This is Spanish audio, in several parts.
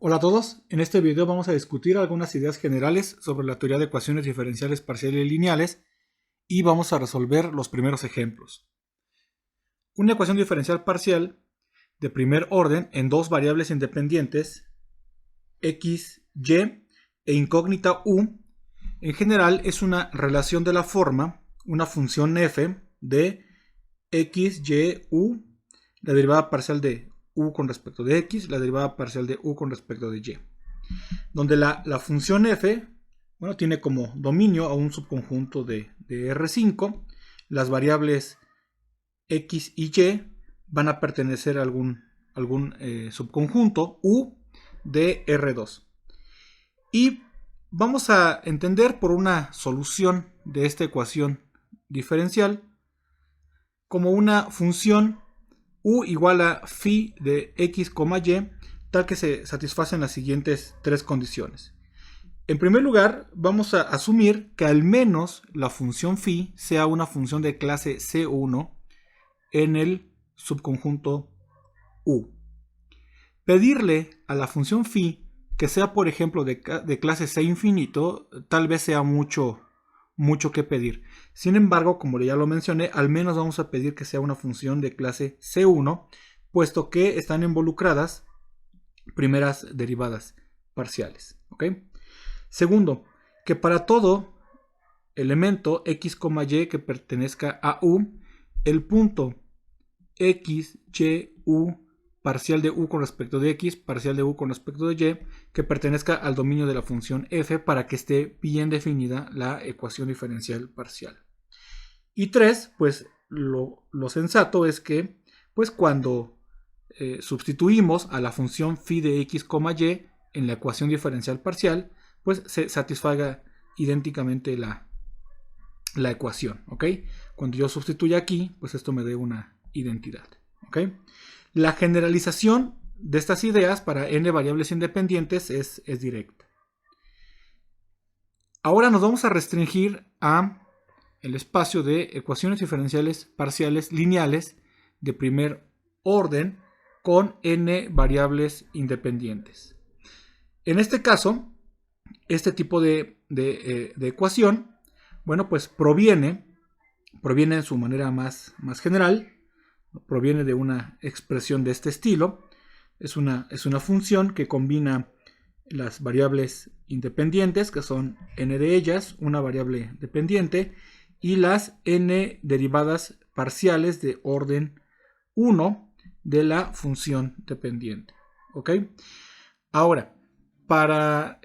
Hola a todos, en este video vamos a discutir algunas ideas generales sobre la teoría de ecuaciones diferenciales parciales y lineales y vamos a resolver los primeros ejemplos. Una ecuación diferencial parcial de primer orden en dos variables independientes x, y e incógnita u, en general es una relación de la forma, una función f de x, y, u, la derivada parcial de u con respecto de x, la derivada parcial de u con respecto de y. Donde la función f, bueno, tiene como dominio a un subconjunto de R5. Las variables x y y van a pertenecer a algún subconjunto u de R2. Y vamos a entender por una solución de esta ecuación diferencial como una función u igual a phi de x, y, tal que se satisfacen las siguientes tres condiciones. En primer lugar, vamos a asumir que al menos la función phi sea una función de clase C1 en el subconjunto U. Pedirle a la función phi que sea, por ejemplo, de clase C infinito, tal vez sea mucho que pedir. Sin embargo, como ya lo mencioné, al menos vamos a pedir que sea una función de clase C1, puesto que están involucradas primeras derivadas parciales. ¿Ok? Segundo, que para todo elemento x, y que pertenezca a u, el punto x, y, u, parcial de u con respecto de x, parcial de u con respecto de y, que pertenezca al dominio de la función f para que esté bien definida la ecuación diferencial parcial. Y tres, pues lo sensato es que pues cuando sustituimos a la función phi de x, y en la ecuación diferencial parcial, pues se satisfaga idénticamente la ecuación, ¿ok? Cuando yo sustituya aquí, pues esto me dé una identidad, ¿ok? La generalización de estas ideas para n variables independientes es directa. Ahora nos vamos a restringir a el espacio de ecuaciones diferenciales parciales lineales de primer orden con n variables independientes. En este caso, este tipo de ecuación, bueno, pues proviene en su manera más general, proviene de una expresión de este estilo. Es una función que combina las variables independientes, que son n de ellas, una variable dependiente, y las n derivadas parciales de orden 1 de la función dependiente. ¿Ok? Ahora, para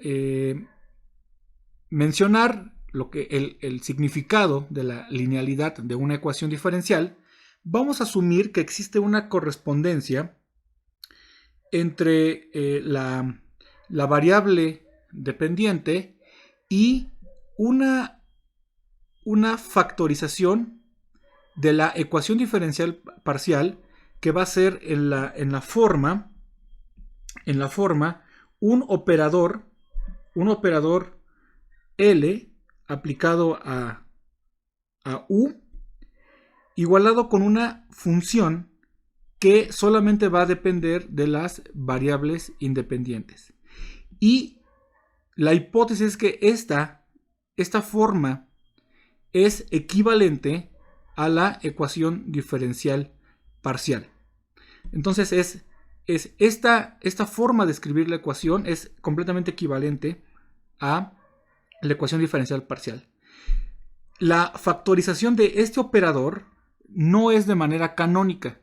mencionar lo que el significado de la linealidad de una ecuación diferencial, vamos a asumir que existe una correspondencia entre la variable dependiente y una factorización de la ecuación diferencial parcial, que va a ser en la forma un operador L aplicado a U igualado con una función que solamente va a depender de las variables independientes. Y la hipótesis es que esta forma es equivalente a la ecuación diferencial parcial. Entonces esta forma de escribir la ecuación es completamente equivalente a la ecuación diferencial parcial. La factorización de este operador no es de manera canónica.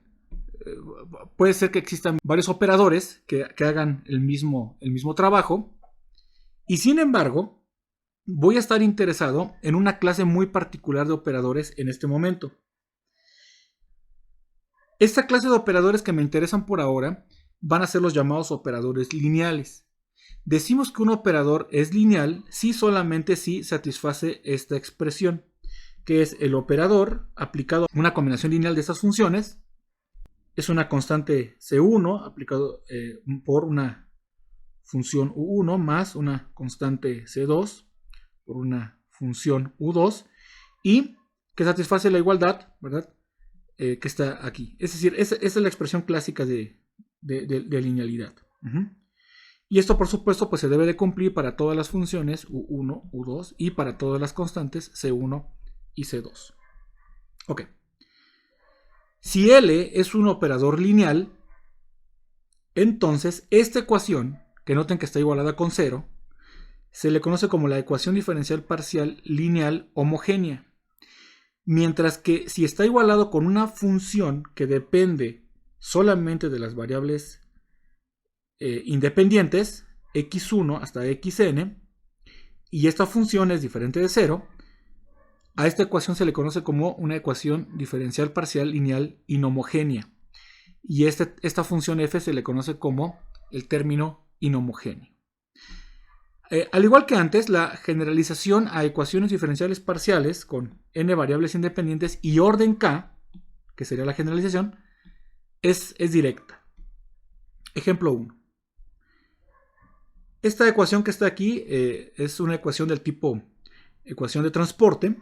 Puede ser que existan varios operadores que hagan el mismo trabajo, y sin embargo voy a estar interesado en una clase muy particular de operadores en este momento. Esta clase de operadores que me interesan por ahora van a ser los llamados operadores lineales. Decimos que un operador es lineal si solamente si satisface esta expresión, que es el operador aplicado a una combinación lineal de estas funciones. Es una constante C1 aplicado por una función U1 más una constante C2 por una función U2 y que satisface la igualdad, ¿verdad? Que está aquí. Es decir, esa es la expresión clásica de linealidad. Y esto, por supuesto, pues se debe de cumplir para todas las funciones U1, U2 y para todas las constantes C1 y C2. Ok. Si L es un operador lineal, entonces esta ecuación, que noten que está igualada con 0, se le conoce como la ecuación diferencial parcial lineal homogénea. Mientras que si está igualado con una función que depende solamente de las variables independientes, x1 hasta xn, y esta función es diferente de 0, a esta ecuación se le conoce como una ecuación diferencial parcial lineal inhomogénea. Y esta función f se le conoce como el término inhomogéneo. Al igual que antes, la generalización a ecuaciones diferenciales parciales con n variables independientes y orden k, que sería la generalización, es directa. Ejemplo 1. Esta ecuación que está aquí es una ecuación del tipo ecuación de transporte.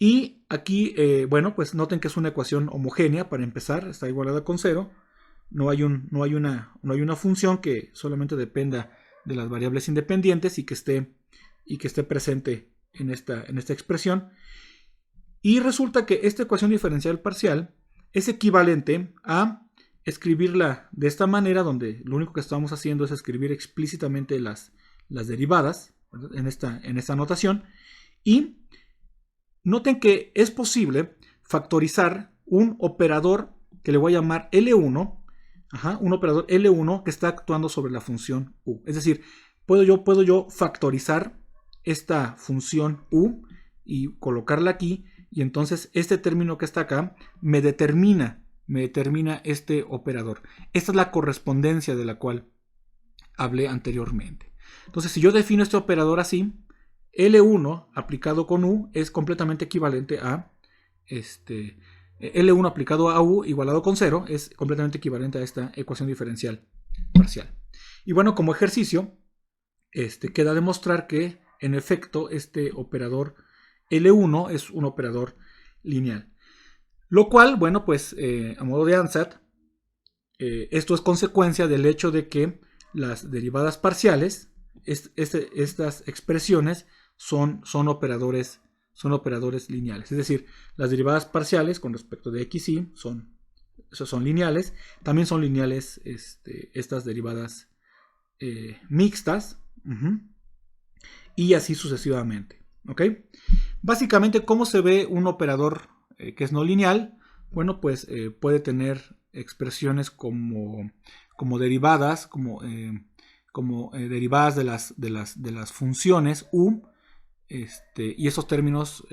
Y aquí, bueno, pues noten que es una ecuación homogénea para empezar, está igualada con 0. No hay una función que solamente dependa de las variables independientes y que esté presente en esta expresión. Y resulta que esta ecuación diferencial parcial es equivalente a escribirla de esta manera, donde lo único que estamos haciendo es escribir explícitamente las derivadas en esta notación. Y noten que es posible factorizar un operador que le voy a llamar L1, un operador L1 que está actuando sobre la función U. Es decir, puedo yo factorizar esta función U y colocarla aquí, y entonces este término que está acá me determina este operador. Esta es la correspondencia de la cual hablé anteriormente. Entonces, si yo defino este operador así, L1 aplicado con U es completamente equivalente a L1 aplicado a U igualado con 0 es completamente equivalente a esta ecuación diferencial parcial. Y bueno, como ejercicio, queda demostrar que en efecto este operador L1 es un operador lineal. Lo cual, bueno, pues a modo de ANSAT, esto es consecuencia del hecho de que las derivadas parciales, estas expresiones son operadores lineales. Es decir, las derivadas parciales con respecto de x y son lineales. También son lineales estas derivadas mixtas. Y así sucesivamente. ¿Ok? Básicamente, ¿cómo se ve un operador que es no lineal? Bueno, pues puede tener expresiones como derivadas, como derivadas de las funciones U, y esos términos,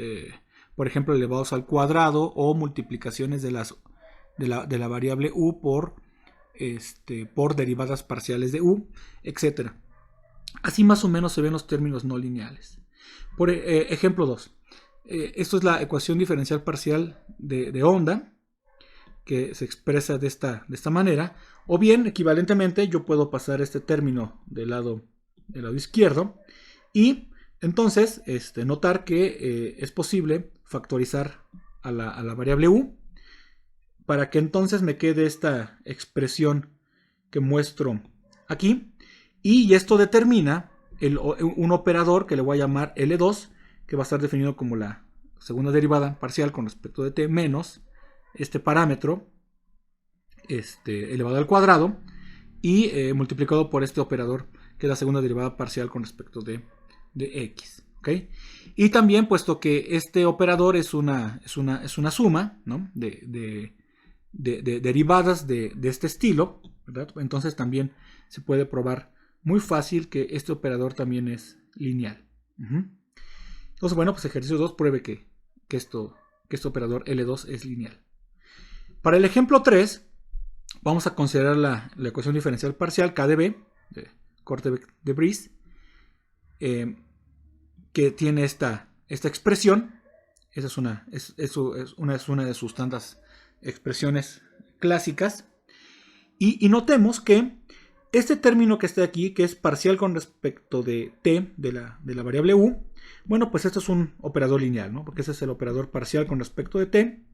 por ejemplo, elevados al cuadrado, o multiplicaciones de la variable U por derivadas parciales de U, etc. Así más o menos se ven los términos no lineales. Por ejemplo 2. Esto es la ecuación diferencial parcial de onda, que se expresa de esta manera. O bien, equivalentemente, yo puedo pasar este término del lado izquierdo. Y entonces, notar que es posible factorizar a la variable U, para que entonces me quede esta expresión que muestro aquí. Y esto determina un operador que le voy a llamar L2, que va a estar definido como la segunda derivada parcial con respecto de t menos este parámetro elevado al cuadrado y multiplicado por este operador que es la segunda derivada parcial con respecto de x. ¿Okay? Y también, puesto que este operador es una suma, ¿no?, de derivadas de este estilo, ¿verdad? Entonces también se puede probar muy fácil que este operador también es lineal. Entonces, bueno, pues ejercicio 2 pruebe que este operador L2 es lineal. Para el ejemplo 3, vamos a considerar la ecuación diferencial parcial K de B, de Korteweg-de-Vries, que tiene esta expresión. Esa es una de sus tantas expresiones clásicas. Y notemos que este término que está aquí, que es parcial con respecto de t, de la variable u, bueno, pues esto es un operador lineal, ¿no? Porque ese es el operador parcial con respecto de t.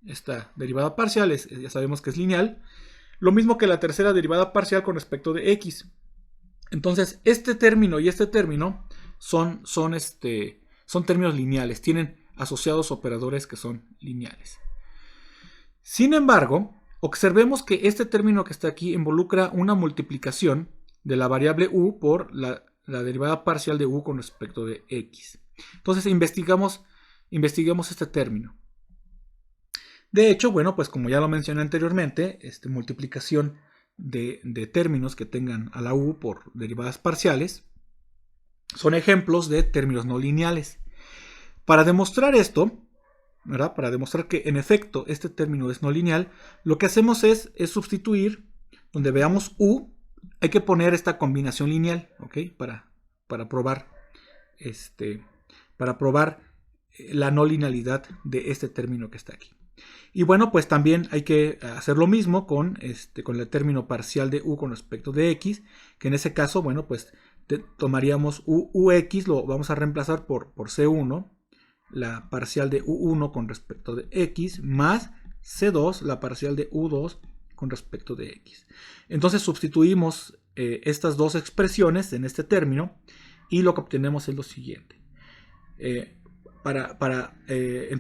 Esta derivada parcial ya sabemos que es lineal. Lo mismo que la tercera derivada parcial con respecto de x. Entonces, este término y este término son términos lineales, tienen asociados operadores que son lineales. Sin embargo, observemos que este término que está aquí involucra una multiplicación de la variable u por la derivada parcial de u con respecto de x. Entonces, investigamos este término. De hecho, bueno, pues como ya lo mencioné anteriormente, multiplicación de términos que tengan a la u por derivadas parciales son ejemplos de términos no lineales. Para demostrar esto, ¿verdad? Para demostrar que en efecto este término es no lineal, lo que hacemos es sustituir, donde veamos u, hay que poner esta combinación lineal, ¿ok? Para probar la no linealidad de este término que está aquí. Y bueno, pues también hay que hacer lo mismo con el término parcial de u con respecto de x, que en ese caso, bueno, pues tomaríamos ux, lo vamos a reemplazar por c1, la parcial de u1 con respecto de x, más c2, la parcial de u2 con respecto de x. Entonces sustituimos estas dos expresiones en este término y lo que obtenemos es lo siguiente. En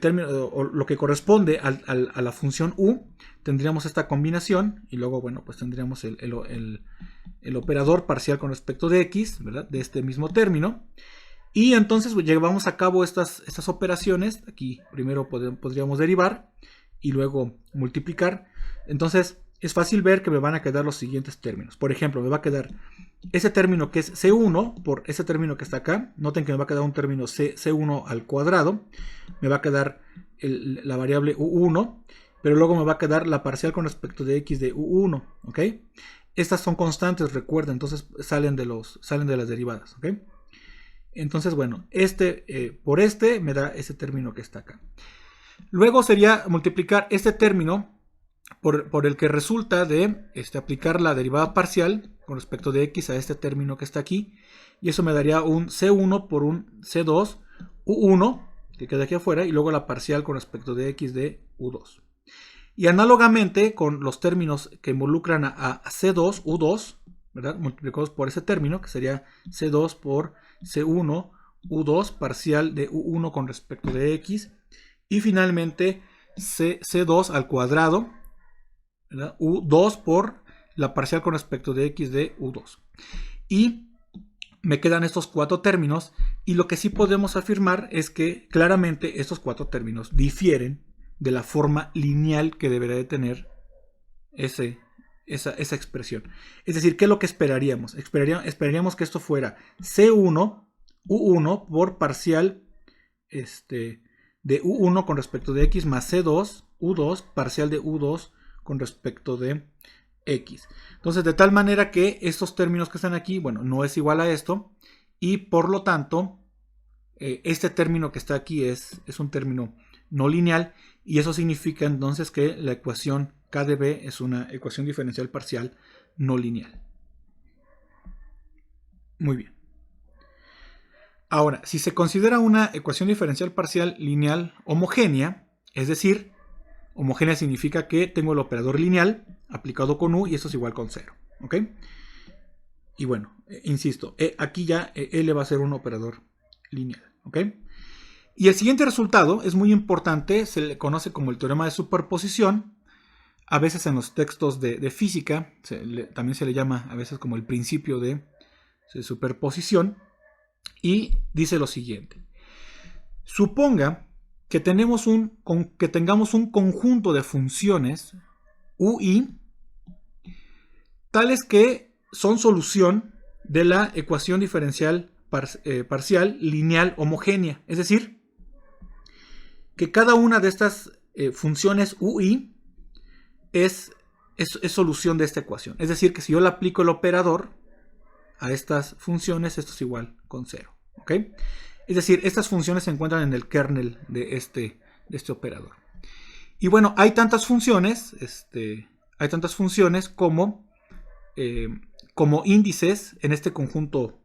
términos, o lo que corresponde a la función u, tendríamos esta combinación y luego, bueno, pues tendríamos el operador parcial con respecto de x, ¿verdad? De este mismo término. Y entonces llevamos a cabo estas operaciones. Aquí primero podríamos derivar y luego multiplicar. Entonces es fácil ver que me van a quedar los siguientes términos. Por ejemplo, me va a quedar ese término que es c1 por ese término que está acá. Noten que me va a quedar un término c1 al cuadrado. Me va a quedar la variable u1, pero luego me va a quedar la parcial con respecto de x de u1, ¿ok? Estas son constantes, recuerden, entonces salen de las derivadas, ¿ok? Entonces, bueno, por me da ese término que está acá. Luego sería multiplicar este término por el que resulta de aplicar la derivada parcial con respecto de x a este término que está aquí. Y eso me daría un c1 por un c2 u1, que queda aquí afuera, y luego la parcial con respecto de x de u2. Y análogamente con los términos que involucran a c2, u2, ¿verdad? Multiplicados por ese término, que sería c2 por c1, u2, parcial de u1 con respecto de x. Y finalmente c2 al cuadrado, ¿verdad? u2 por la parcial con respecto de x de u2. Y me quedan estos cuatro términos. Y lo que sí podemos afirmar es que claramente estos cuatro términos difieren de la forma lineal que debería de tener esa expresión. Es decir, ¿qué es lo que esperaríamos? Esperaríamos que esto fuera C1, U1 por parcial de U1 con respecto de X más C2, U2, parcial de U2 con respecto de X. Entonces, de tal manera que estos términos que están aquí, bueno, no es igual a esto. Y por lo tanto, este término que está aquí es un término no lineal. Y eso significa entonces que la ecuación K de B es una ecuación diferencial parcial no lineal. Muy bien. Ahora, si se considera una ecuación diferencial parcial lineal homogénea, es decir, homogénea significa que tengo el operador lineal aplicado con U y esto es igual con 0. ¿Ok? Y bueno, insisto, aquí ya L va a ser un operador lineal. ¿Ok? Y el siguiente resultado es muy importante, se le conoce como el teorema de superposición. A veces en los textos de física también se le llama a veces como el principio de superposición. Y dice lo siguiente. Suponga que tengamos un conjunto de funciones UI tales que son solución de la ecuación diferencial parcial lineal homogénea. Es decir, que cada una de estas funciones UI es solución de esta ecuación. Es decir, que si yo le aplico el operador a estas funciones, esto es igual con 0. ¿Ok? Es decir, estas funciones se encuentran en el kernel de este operador. Y bueno, hay tantas funciones, como índices en este conjunto,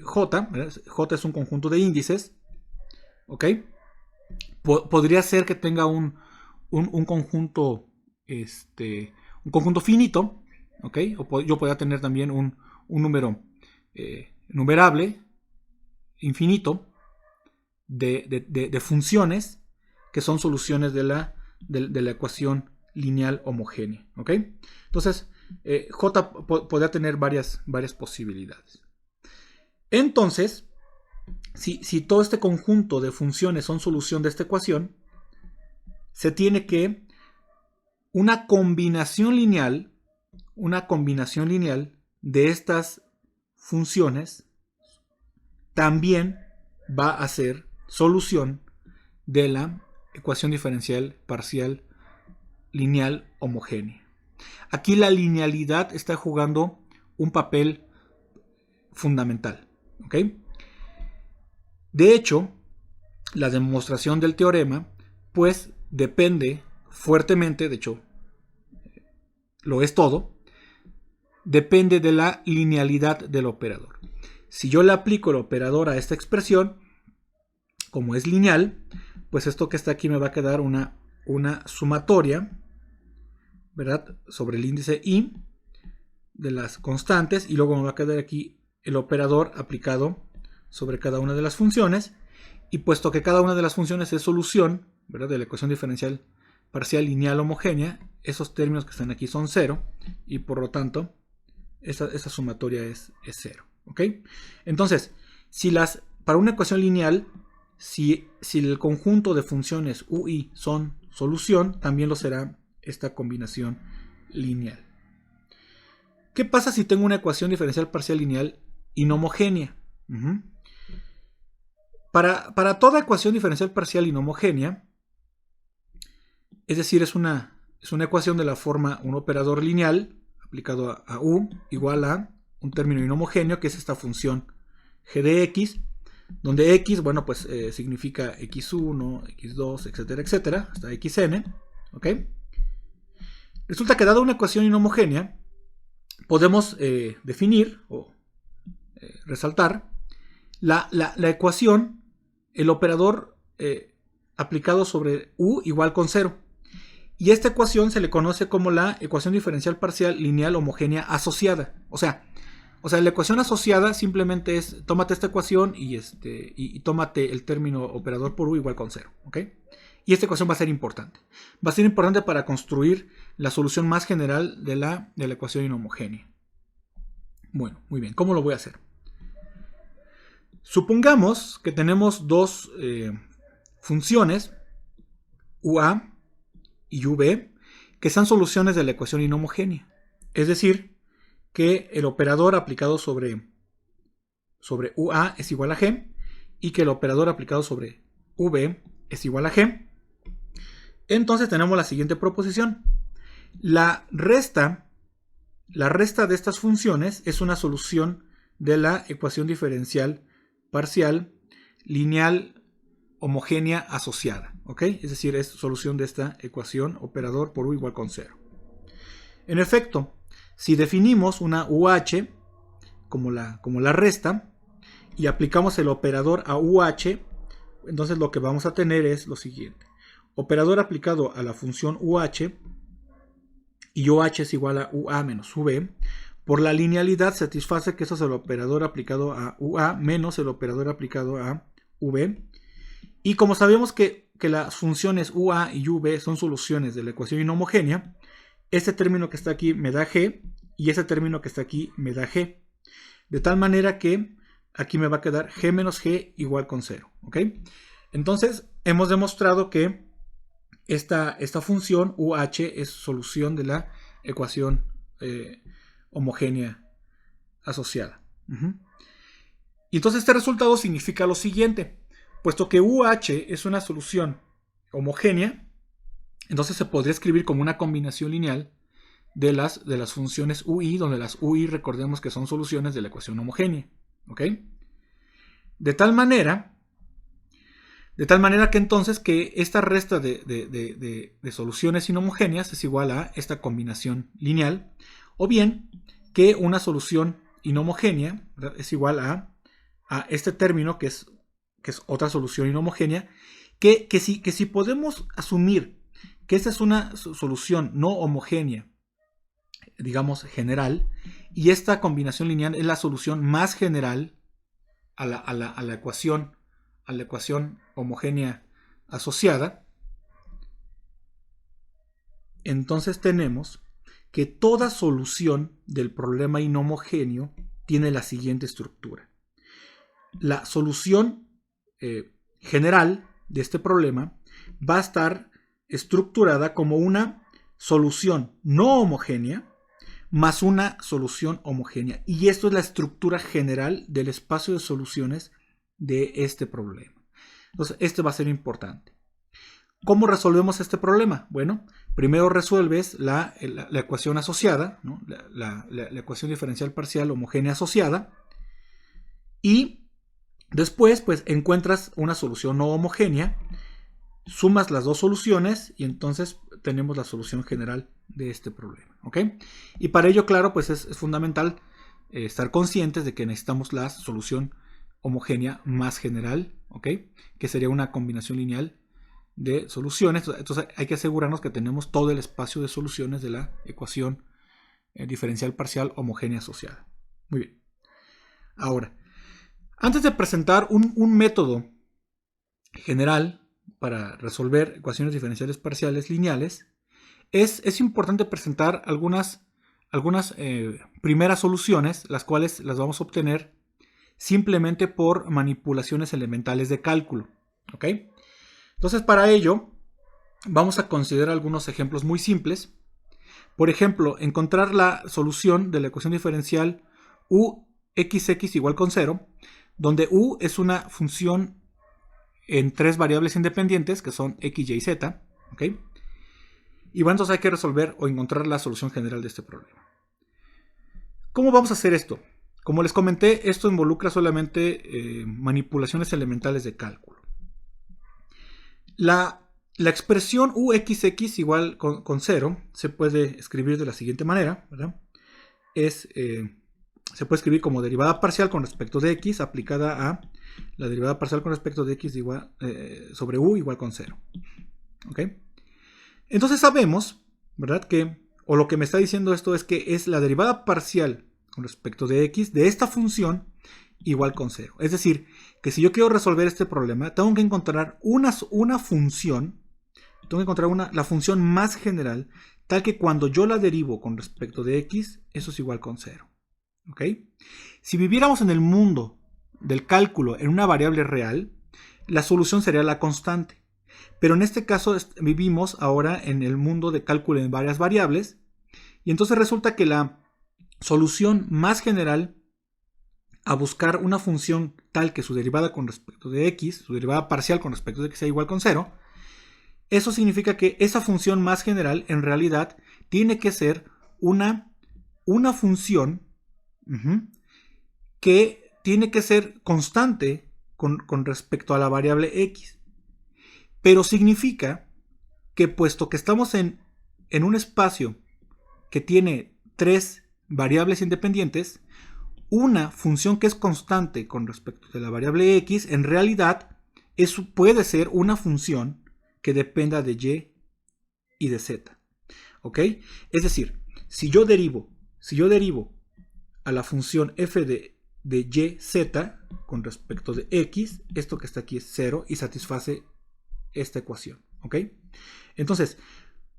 J. J es un conjunto de índices. ¿Ok? Podría ser que tenga un conjunto finito. ¿Ok? O yo podría tener también un un número numerable, infinito, de funciones que son soluciones de la ecuación lineal homogénea. ¿Ok? Entonces, J podría tener varias posibilidades. Entonces, si todo este conjunto de funciones son solución de esta ecuación, se tiene que una combinación lineal de estas funciones también va a ser solución de la ecuación diferencial parcial lineal homogénea. Aquí la linealidad está jugando un papel fundamental. ¿Ok? De hecho, la demostración del teorema pues depende fuertemente, de hecho lo es todo, depende de la linealidad del operador. Si yo le aplico el operador a esta expresión, como es lineal, pues esto que está aquí me va a quedar una sumatoria, ¿verdad?, sobre el índice i de las constantes, y luego me va a quedar aquí el operador aplicado sobre cada una de las funciones, y puesto que cada una de las funciones es solución, ¿verdad?, de la ecuación diferencial parcial lineal homogénea, esos términos que están aquí son 0, y por lo tanto esa sumatoria es 0. ¿Ok? Entonces, para una ecuación lineal, si el conjunto de funciones UI son solución, también lo será esta combinación lineal. ¿Qué pasa si tengo una ecuación diferencial parcial lineal inhomogénea? Para toda ecuación diferencial parcial inhomogénea, es decir, es una ecuación de la forma un operador lineal aplicado a U igual a un término inhomogéneo, que es esta función g de x, donde x, bueno, pues significa x1, x2, etcétera, etcétera, hasta xn. ¿Ok? Resulta que dada una ecuación inhomogénea, podemos definir o resaltar la ecuación, el operador aplicado sobre U igual con 0. Y esta ecuación se le conoce como la ecuación diferencial parcial lineal homogénea asociada. O sea, la ecuación asociada simplemente es, tómate esta ecuación y tómate el término operador por U igual con 0. ¿Ok? Y esta ecuación va a ser importante. Va a ser importante para construir la solución más general de la ecuación inhomogénea. Bueno, muy bien. ¿Cómo lo voy a hacer? Supongamos que tenemos dos funciones, UA y UB, que son soluciones de la ecuación inhomogénea. Es decir, que el operador aplicado sobre UA es igual a G y que el operador aplicado sobre V es igual a G. Entonces tenemos la siguiente proposición. La resta de estas funciones es una solución de la ecuación diferencial parcial lineal homogénea asociada. ¿Ok? Es decir, es solución de esta ecuación operador por U igual con 0. En efecto, si definimos una UH como la resta y aplicamos el operador a UH, entonces lo que vamos a tener es lo siguiente. Operador aplicado a la función UH, y OH es igual a UA menos UB, por la linealidad satisface que eso es el operador aplicado a UA menos el operador aplicado a UB. Y como sabemos que las funciones UA y UB son soluciones de la ecuación inhomogénea, este término que está aquí me da G y este término que está aquí me da G. De tal manera que aquí me va a quedar G menos G igual con 0. ¿Ok? Entonces hemos demostrado que esta función UH es solución de la ecuación homogénea asociada. Y entonces este resultado significa lo siguiente. Puesto que UH es una solución homogénea, entonces se podría escribir como una combinación lineal de las funciones UI, donde las UI recordemos que son soluciones de la ecuación homogénea. ¿Ok? De tal manera que entonces que esta resta de soluciones inhomogéneas es igual a esta combinación lineal, o bien que una solución inhomogénea, ¿verdad?, es igual a este término que es otra solución inhomogénea, que si podemos asumir que esta es una solución no homogénea digamos, general, y esta combinación lineal es la solución más general a la ecuación homogénea asociada. Entonces tenemos que toda solución del problema inhomogéneo tiene la siguiente estructura. La solución general de este problema va a estar estructurada como una solución no homogénea más una solución homogénea. Y esto es la estructura general del espacio de soluciones de este problema. Entonces, este va a ser importante. ¿Cómo resolvemos este problema? Bueno, primero resuelves la ecuación asociada, ¿no? la ecuación diferencial parcial homogénea asociada, y después pues encuentras una solución no homogénea, sumas las dos soluciones y entonces tenemos la solución general de este problema, ¿ok? Y para ello, claro, pues es fundamental estar conscientes de que necesitamos la solución homogénea más general, ¿ok? Que sería una combinación lineal de soluciones. Entonces hay que asegurarnos que tenemos todo el espacio de soluciones de la ecuación diferencial parcial homogénea asociada. Muy bien. Ahora, antes de presentar un método general para resolver ecuaciones diferenciales parciales lineales, es importante presentar algunas primeras soluciones, las cuales las vamos a obtener simplemente por manipulaciones elementales de cálculo, ¿ok? Entonces, para ello, vamos a considerar algunos ejemplos muy simples. Por ejemplo, encontrar la solución de la ecuación diferencial uxx igual con 0, donde u es una función en tres variables independientes, que son x, y, z, ¿ok? Y bueno, entonces hay que resolver o encontrar la solución general de este problema. ¿Cómo vamos a hacer esto? Como les comenté, esto involucra solamente manipulaciones elementales de cálculo. La expresión uxx igual con 0 se puede escribir de la siguiente manera, ¿verdad? Se puede escribir como derivada parcial con respecto de x aplicada a la derivada parcial con respecto de x sobre u igual con 0. ¿Ok? Entonces sabemos, ¿verdad? O lo que me está diciendo esto es que es la derivada parcial con respecto de x de esta función igual con 0. Es decir, que si yo quiero resolver este problema, tengo que encontrar una función, la función más general, tal que cuando yo la derivo con respecto de x, eso es igual con 0. ¿Ok? Si viviéramos en el mundo del cálculo en una variable real, la solución sería la constante. Pero en este caso vivimos ahora en el mundo de cálculo en varias variables, y entonces resulta que la solución más general a buscar una función tal que su derivada con respecto de x, su derivada parcial con respecto de x sea igual con 0, eso significa que esa función más general en realidad tiene que ser una función que tiene que ser constante con respecto a la variable x. Pero significa que puesto que estamos en un espacio que tiene tres variables independientes, una función que es constante con respecto de la variable x, en realidad eso puede ser una función que dependa de y y de z. ¿Ok? Es decir, si yo derivo a la función f de y, z con respecto de x, esto que está aquí es 0 y satisface esta ecuación. ¿Ok? Entonces,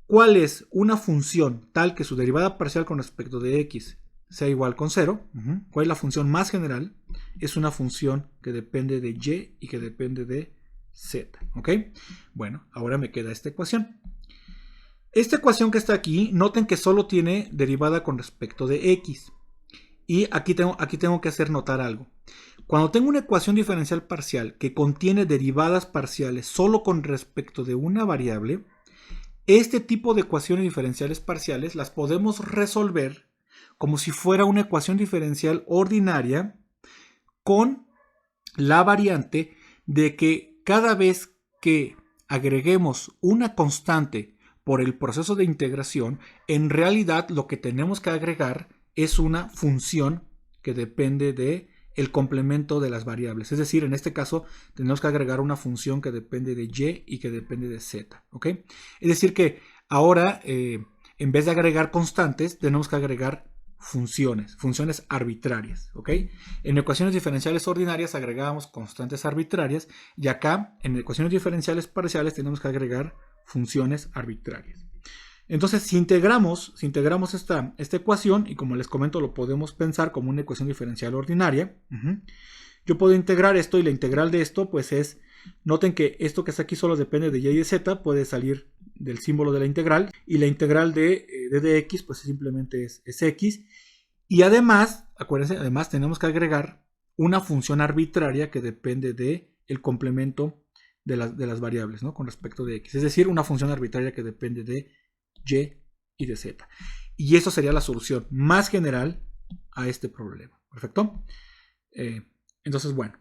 ¿cuál es una función tal que su derivada parcial con respecto de x sea igual con 0? ¿Cuál es la función más general? Es una función que depende de y y que depende de z. ¿Ok? Bueno, ahora me queda esta ecuación. Esta ecuación que está aquí, noten que solo tiene derivada con respecto de x. Y aquí tengo que hacer notar algo. Cuando tengo una ecuación diferencial parcial que contiene derivadas parciales solo con respecto de una variable, este tipo de ecuaciones diferenciales parciales las podemos resolver como si fuera una ecuación diferencial ordinaria con la variante de que cada vez que agreguemos una constante por el proceso de integración, en realidad lo que tenemos que agregar es una función que depende de el complemento de las variables. Es decir, en este caso tenemos que agregar una función que depende de y y que depende de z. ¿Ok? Es decir que ahora en vez de agregar constantes, tenemos que agregar funciones arbitrarias, ¿ok? En ecuaciones diferenciales ordinarias agregábamos constantes arbitrarias y acá en ecuaciones diferenciales parciales tenemos que agregar funciones arbitrarias. Entonces, si integramos esta ecuación, y como les comento, lo podemos pensar como una ecuación diferencial ordinaria, yo puedo integrar esto y la integral de esto pues es, noten que esto que está aquí solo depende de y y de z, puede salir del símbolo de la integral, y la integral de dx pues simplemente es x, y además, acuérdense, además tenemos que agregar una función arbitraria que depende del complemento de las variables, ¿no? Con respecto de x, es decir, una función arbitraria que depende de y y de z. Y eso sería la solución más general a este problema. ¿Perfecto? Entonces, bueno,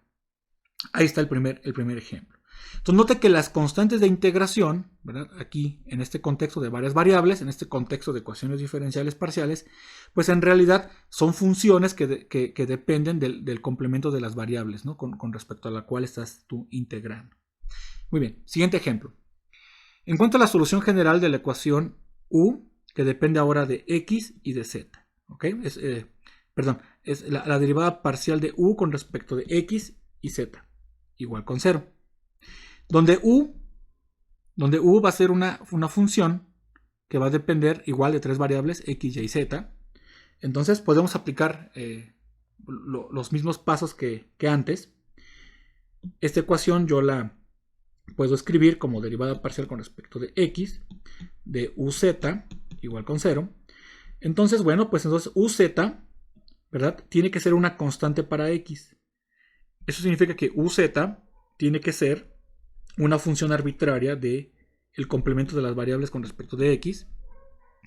ahí está el primer ejemplo. Entonces, note que las constantes de integración, ¿verdad? Aquí, en este contexto de varias variables, en este contexto de ecuaciones diferenciales parciales, pues en realidad son funciones que dependen del complemento de las variables, ¿no? Con respecto a la cual estás tú integrando. Muy bien, siguiente ejemplo. Encuentra la solución general de la ecuación u, que depende ahora de x y de z. ¿Ok? Es la derivada parcial de u con respecto de x y z, igual con 0. Donde u va a ser una función que va a depender igual de tres variables, x, y y z. Entonces podemos aplicar los mismos pasos que antes. Esta ecuación yo la puedo escribir como derivada parcial con respecto de x, de uz igual con 0. Entonces, bueno, pues entonces uz, ¿verdad? Tiene que ser una constante para x. Eso significa que uz tiene que ser una función arbitraria del complemento de las variables con respecto de x,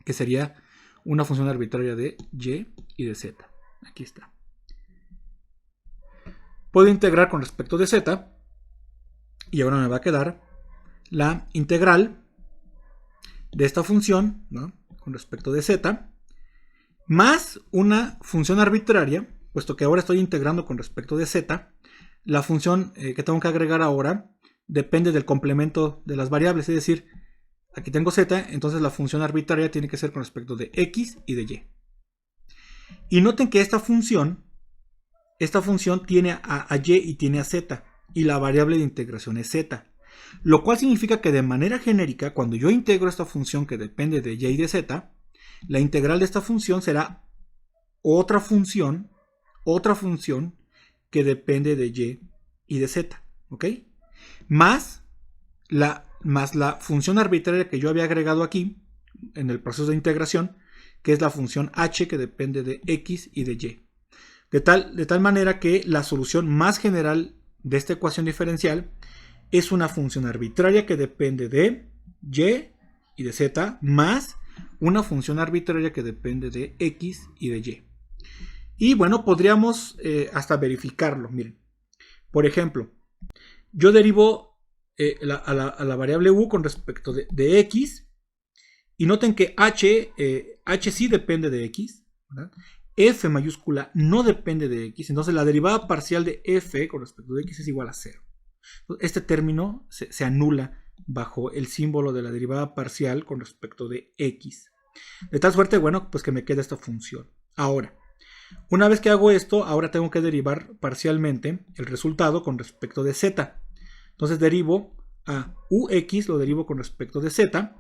que sería una función arbitraria de y de z. Aquí está. Puedo integrar con respecto de z, y ahora me va a quedar la integral de esta función, ¿no? Con respecto de z, más una función arbitraria, puesto que ahora estoy integrando con respecto de z, la función que tengo que agregar ahora depende del complemento de las variables, es decir, aquí tengo z, entonces la función arbitraria tiene que ser con respecto de x y de y. Y noten que esta función tiene a y y tiene a z, y la variable de integración es z. Lo cual significa que de manera genérica, cuando yo integro esta función que depende de y y de z, la integral de esta función será otra función que depende de y y de z, ¿ok? Más la función arbitraria que yo había agregado aquí, en el proceso de integración, que es la función h que depende de x y de y. De tal manera que la solución más general de esta ecuación diferencial es una función arbitraria que depende de y de z, más una función arbitraria que depende de x y de y. Y bueno, podríamos hasta verificarlo. Miren, por ejemplo, yo derivo a la variable u con respecto de x, y noten que h sí depende de x, ¿verdad? F mayúscula no depende de x, entonces la derivada parcial de f con respecto de x es igual a 0. Este término se anula bajo el símbolo de la derivada parcial con respecto de x. De tal suerte, bueno, pues que me queda esta función. Ahora, una vez que hago esto, ahora tengo que derivar parcialmente el resultado con respecto de z. Entonces derivo a ux, lo derivo con respecto de z.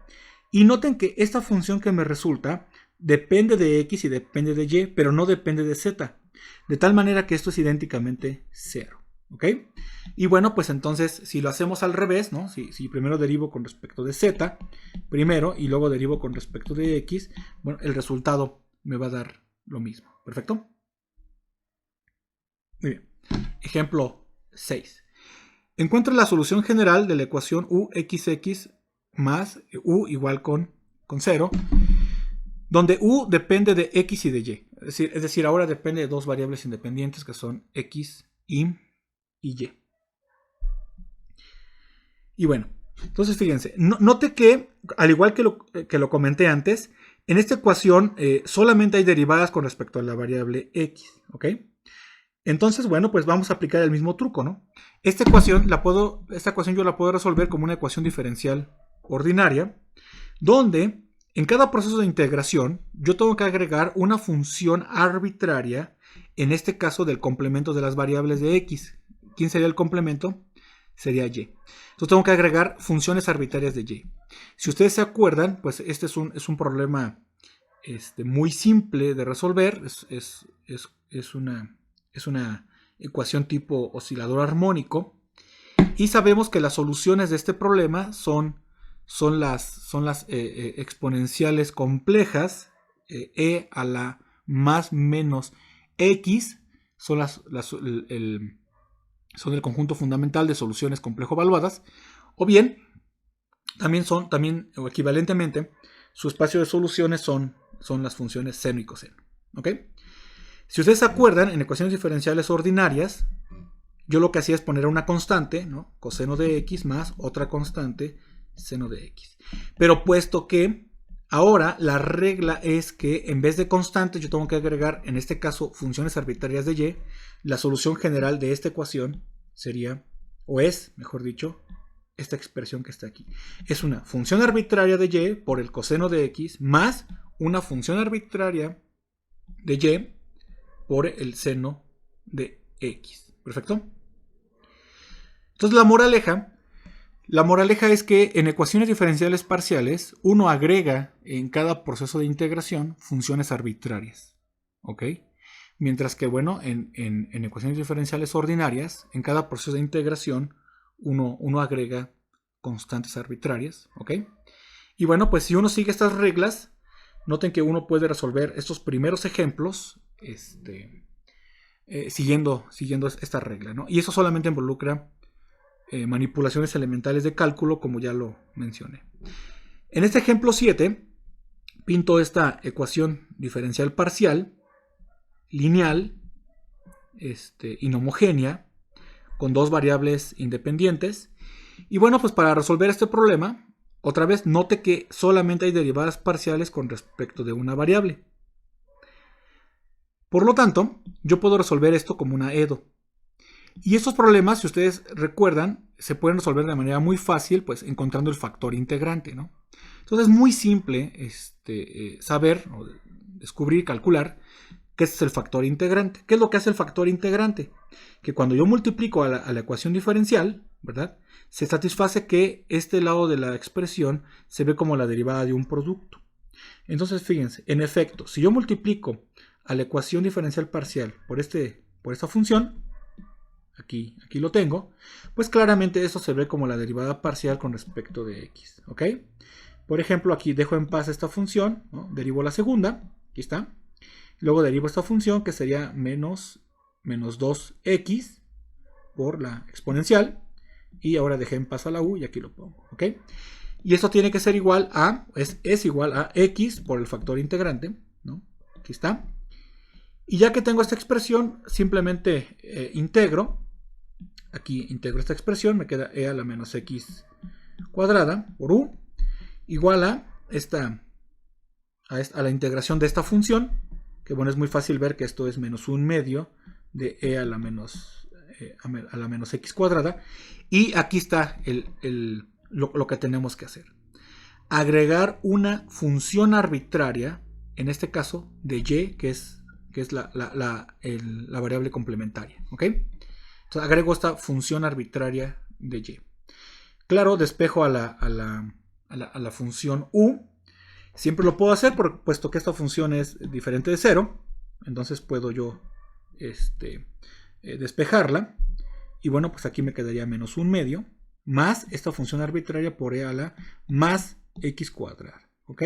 Y noten que esta función que me resulta depende de x y depende de y, pero no depende de z. De tal manera que esto es idénticamente 0. ¿Ok? Y bueno, pues entonces si lo hacemos al revés, ¿no? Si primero derivo con respecto de z, primero, y luego derivo con respecto de x, bueno, el resultado me va a dar lo mismo. ¿Perfecto? Muy bien. Ejemplo 6. Encuentra la solución general de la ecuación uxx más u igual con 0, donde u depende de x y de y. Es decir, ahora depende de dos variables independientes que son x y y. Y bueno, entonces fíjense, note que, al igual que lo comenté antes, en esta ecuación solamente hay derivadas con respecto a la variable x, ¿ok? Entonces, bueno, pues vamos a aplicar el mismo truco, ¿no? Esta ecuación yo la puedo resolver como una ecuación diferencial ordinaria, donde En cada proceso de integración, yo tengo que agregar una función arbitraria, en este caso del complemento de las variables de x. ¿Quién sería el complemento? Sería y. Entonces tengo que agregar funciones arbitrarias de y. Si ustedes se acuerdan, pues este es un problema muy simple de resolver. Es una ecuación tipo oscilador armónico. Y sabemos que las soluciones de este problema son las exponenciales complejas, e a la más menos x, son el conjunto fundamental de soluciones complejo evaluadas, o bien, también o equivalentemente, su espacio de soluciones son las funciones seno y coseno. ¿Ok? Si ustedes se acuerdan, en ecuaciones diferenciales ordinarias, yo lo que hacía es poner una constante, ¿no? Coseno de x más otra constante, seno de x. Pero puesto que ahora la regla es que en vez de constantes yo tengo que agregar, en este caso, funciones arbitrarias de y, la solución general de esta ecuación sería, o es, mejor dicho, esta expresión que está aquí. Es una función arbitraria de y por el coseno de x más una función arbitraria de y por el seno de x. ¿Perfecto? Entonces la moraleja es que en ecuaciones diferenciales parciales uno agrega en cada proceso de integración funciones arbitrarias. ¿Ok? Mientras que, bueno, en ecuaciones diferenciales ordinarias, en cada proceso de integración uno agrega constantes arbitrarias. ¿Ok? Y bueno, pues si uno sigue estas reglas, noten que uno puede resolver estos primeros ejemplos siguiendo esta regla, ¿no? Y eso solamente involucra manipulaciones elementales de cálculo, como ya lo mencioné. En este ejemplo 7, pinto esta ecuación diferencial parcial, lineal, inhomogénea, con dos variables independientes. Y bueno, pues para resolver este problema, otra vez note que solamente hay derivadas parciales con respecto de una variable. Por lo tanto, yo puedo resolver esto como una EDO. Y estos problemas, si ustedes recuerdan, se pueden resolver de manera muy fácil, pues encontrando el factor integrante, ¿no? Entonces es muy simple saber, o descubrir, calcular qué es el factor integrante. ¿Qué es lo que hace el factor integrante? Que cuando yo multiplico a la ecuación diferencial, ¿verdad? Se satisface que este lado de la expresión se ve como la derivada de un producto. Entonces, fíjense, en efecto, si yo multiplico a la ecuación diferencial parcial por esta función, aquí lo tengo, pues claramente eso se ve como la derivada parcial con respecto de x, ¿ok? Por ejemplo, aquí dejo en paz esta función, ¿no? Derivo la segunda, aquí está. Luego derivo esta función que sería menos 2x por la exponencial. Y ahora dejé en paz a la u y aquí lo pongo, ¿ok? Y esto tiene que ser igual a, es igual a x por el factor integrante, ¿no? Aquí está. Y ya que tengo esta expresión, simplemente integro. Aquí integro esta expresión, me queda e a la menos x cuadrada por u igual a la integración de esta función, que bueno, es muy fácil ver que esto es menos 1/2 de e a la menos x cuadrada. Y aquí está lo que tenemos que hacer. Agregar una función arbitraria, en este caso de y, que es la variable complementaria, ¿ok? Entonces agrego esta función arbitraria de y. Claro, despejo a la función u. Siempre lo puedo hacer puesto que esta función es diferente de 0. Entonces puedo yo despejarla. Y bueno, pues aquí me quedaría menos 1/2 más esta función arbitraria por e a la más x cuadrada. ¿Ok?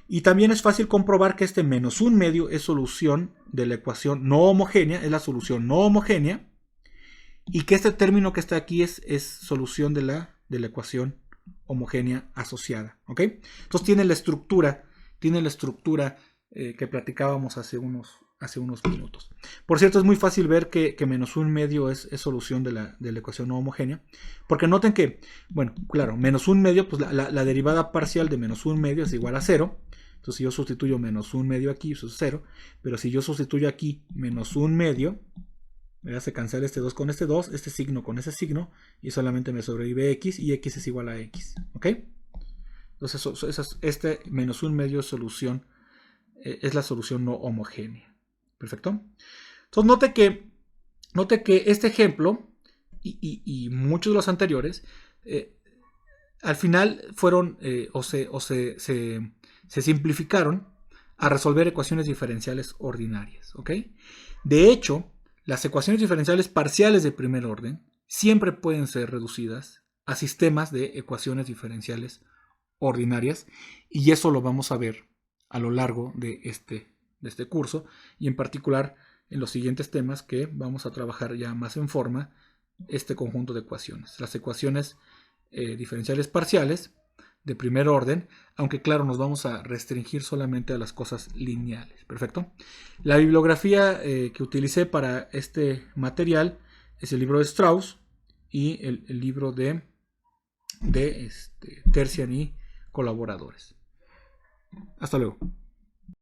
Y también es fácil comprobar que este menos 1/2 es solución de la ecuación no homogénea, es la solución no homogénea. Y que este término que está aquí es solución de la ecuación homogénea asociada. ¿Ok? Entonces tiene la estructura que platicábamos hace unos minutos. Por cierto, es muy fácil ver que menos 1/2 es solución de la ecuación no homogénea. Porque noten que, bueno, claro, menos 1/2, pues la derivada parcial de menos 1/2 es igual a 0. Entonces si yo sustituyo menos 1/2 aquí, eso es 0. Pero si yo sustituyo aquí menos 1/2, se cancela este 2 con este 2, este signo con ese signo, y solamente me sobrevive x, y x es igual a x. ¿Ok? Entonces, este menos un medio solución es la solución no homogénea. ¿Perfecto? Entonces, note que este ejemplo y muchos de los anteriores al final fueron se simplificaron a resolver ecuaciones diferenciales ordinarias. ¿Ok? De hecho, las ecuaciones diferenciales parciales de primer orden siempre pueden ser reducidas a sistemas de ecuaciones diferenciales ordinarias, y eso lo vamos a ver a lo largo de este curso, y en particular en los siguientes temas que vamos a trabajar ya más en forma este conjunto de ecuaciones. Las ecuaciones diferenciales parciales de primer orden, aunque claro, nos vamos a restringir solamente a las cosas lineales. Perfecto. La bibliografía que utilicé para este material es el libro de Strauss y el libro de Terzian y colaboradores. Hasta luego.